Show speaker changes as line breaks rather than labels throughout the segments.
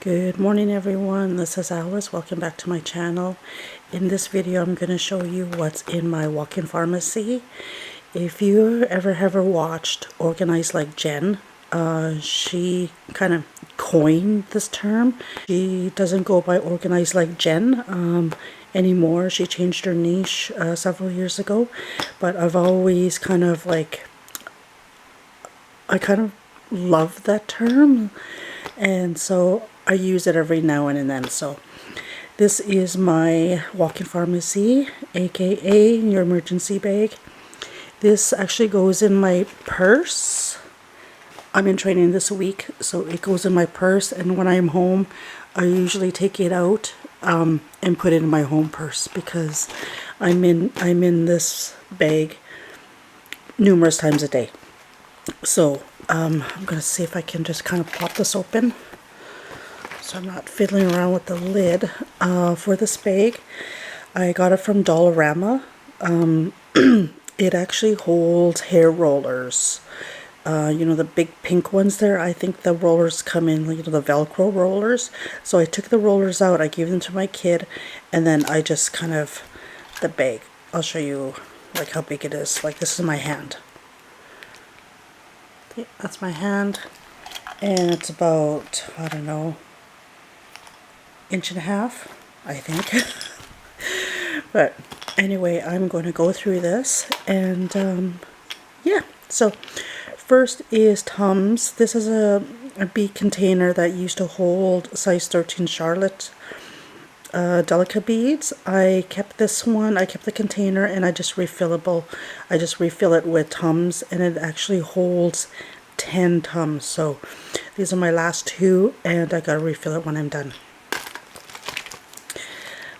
Good morning everyone, this is Alice. Welcome back to my channel. In this video I'm going to show you what's in my walk-in pharmacy. If you ever watched Organized Like Jen, she kind of coined this term. She doesn't go by Organized Like Jen anymore. She changed her niche several years ago, but I've always kind of I kind of love that term, and so I use it every now and then. So this is my walk-in pharmacy, aka your emergency bag. This actually goes in my purse. I'm in training this week, so it goes in my purse, and when I'm home I usually take it out and put it in my home purse because I'm in this bag numerous times a day. So I'm gonna see if I can just kind of pop this open so I'm not fiddling around with the lid. For this bag, I got it from Dollarama. It actually holds hair rollers. You know, the big pink ones there. I think the rollers come in, you know, the Velcro rollers. So I took the rollers out, I gave them to my kid, and then I just kind of, the bag, I'll show you like how big it is. Like, this is my hand. Okay, that's my hand, and it's about, I don't know, inch and a half, I think. But anyway, I'm going to go through this, and yeah. So first is Tums. This is a bead container that used to hold size 13 Charlotte Delica beads. I kept this one, I kept the container, and I just refill it with Tums, and it actually holds 10 Tums. So these are my last two, and I gotta refill it when I'm done.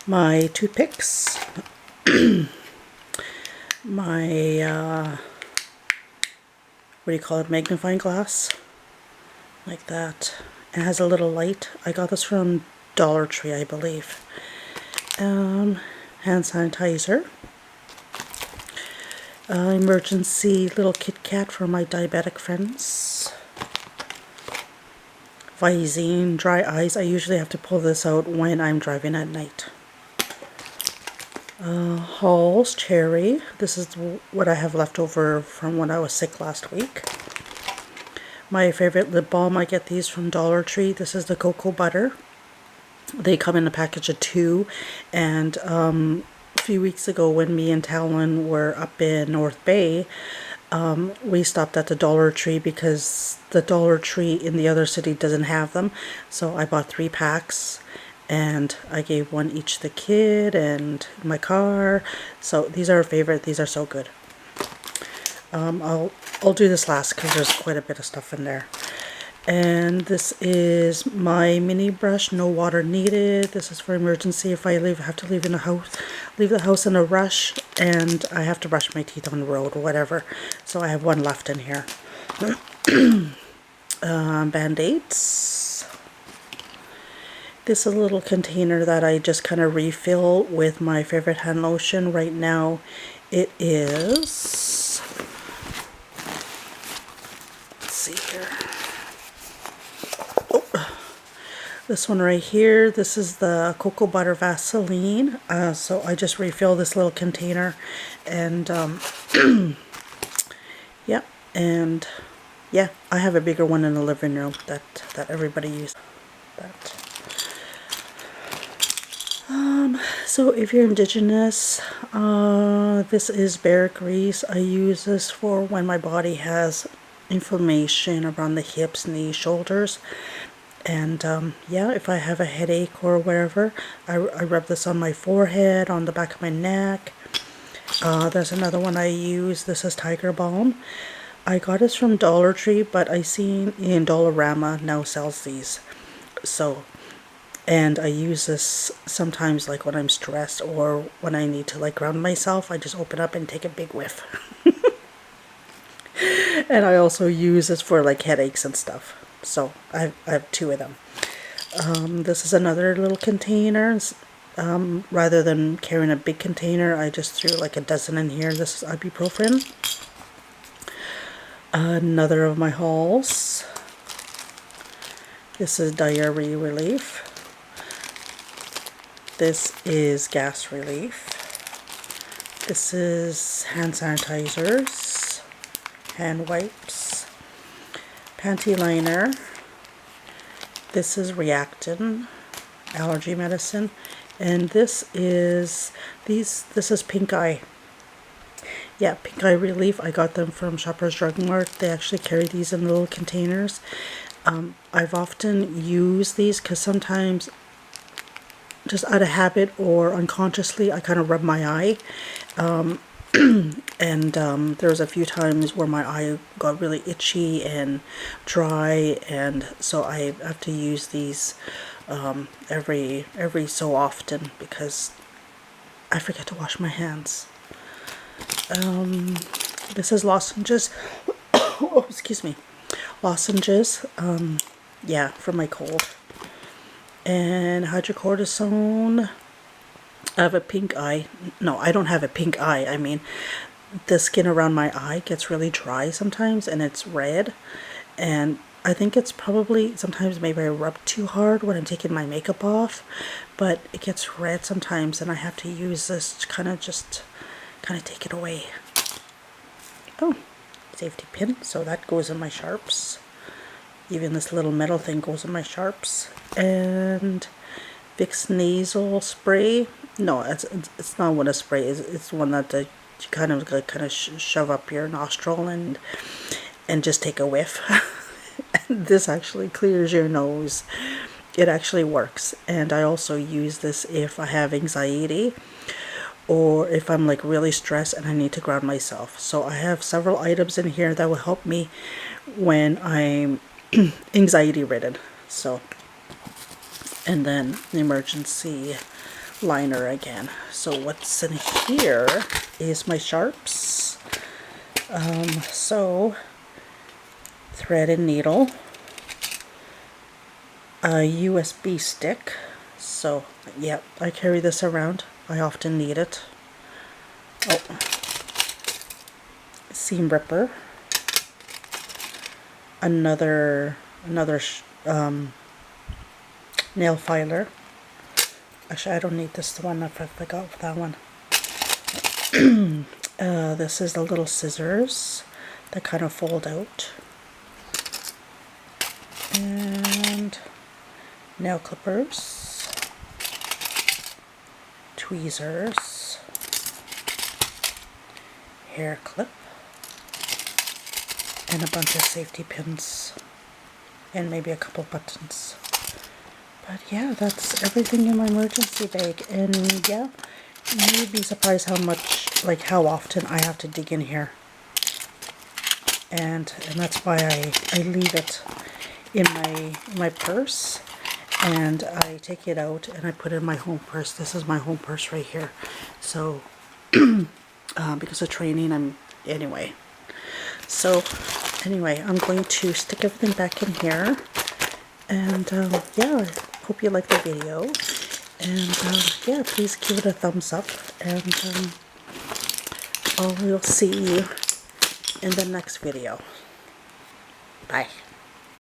My toothpicks, my what do you call it, magnifying glass, like that. It has a little light. I got this from Dollar Tree, I believe. Hand sanitizer, emergency little Kit Kat for my diabetic friends, Visine, dry eyes. I usually have to pull this out when I'm driving at night. Halls cherry. This is what I have left over from when I was sick last week. My favorite lip balm, I get these from Dollar Tree. This is the cocoa butter. They come in a package of 2, and a few weeks ago when me and Talon were up in North Bay, we stopped at the Dollar Tree because the Dollar Tree in the other city doesn't have them. So I bought 3 packs, and I gave one each to the kid and my car. So these are our favorite. These are so good. I'll do this last because there's quite a bit of stuff in there. And this is my mini brush, no water needed. This is for emergency if I have to leave the house in a rush, and I have to brush my teeth on the road or whatever. So I have one left in here. Band-aids. This is a little container that I just kind of refill with my favorite hand lotion. Right now it is, let's see here. Oh, this one right here. This is the Cocoa Butter Vaseline. So I just refill this little container, and yeah, and yeah, I have a bigger one in the living room that everybody uses. So if you're Indigenous, this is bear grease. I use this for when my body has inflammation around the hips, knees, shoulders. And yeah, if I have a headache or whatever, I rub this on my forehead, on the back of my neck. There's another one I use. This is Tiger Balm. I got this from Dollar Tree, but I seen in Dollarama now sells these. So, and I use this sometimes, like when I'm stressed or when I need to like ground myself. I just open up and take a big whiff. And I also use this for like headaches and stuff. So I have 2 of them. This is another little container. Rather than carrying a big container, I just threw like a dozen in here. This is ibuprofen. Another of my hauls. This is diarrhea relief. This is gas relief. This is hand sanitizers, hand wipes, panty liner. This is Reactin, allergy medicine, and this is pink eye. Yeah, pink eye relief. I got them from Shoppers Drug Mart. They actually carry these in little containers. I've often used these because sometimes, just out of habit or unconsciously, I kind of rub my eye. And there was a few times where my eye got really itchy and dry, and so I have to use these every so often because I forget to wash my hands. This is lozenges. Oh, excuse me. Lozenges. Yeah, for my cold. And hydrocortisone. I have a pink eye. No, I don't have a pink eye. I mean, the skin around my eye gets really dry sometimes, and it's red. And I think it's probably, sometimes maybe I rub too hard when I'm taking my makeup off, but it gets red sometimes, and I have to use this to kind of take it away. Oh, safety pin. So that goes in my sharps. Even this little metal thing goes in my sharps. And Vicks nasal spray. No, it's not one of spray. It's one that you kind of shove up your nostril and just take a whiff. And this actually clears your nose. It actually works. And I also use this if I have anxiety, or if I'm like really stressed and I need to ground myself. So I have several items in here that will help me when I'm anxiety ridden. So, and then the emergency liner again. So what's in here is my sharps. So thread and needle, a USB stick. So yeah, I carry this around. I often need it. Oh, seam ripper. Another nail filer. Actually, I don't need this one. I forgot that one. This is the little scissors that kind of fold out. And nail clippers, tweezers, hair clip, and a bunch of safety pins, and maybe a couple buttons. But yeah, that's everything in my emergency bag. And yeah, you'd be surprised how often I have to dig in here. And that's why I leave it in my purse, and I take it out and I put it in my home purse. This is my home purse right here. So because of training, anyway. So anyway, I'm going to stick everything back in here, and yeah, I hope you like the video, and yeah, please give it a thumbs up, and we'll see you in the next video. Bye.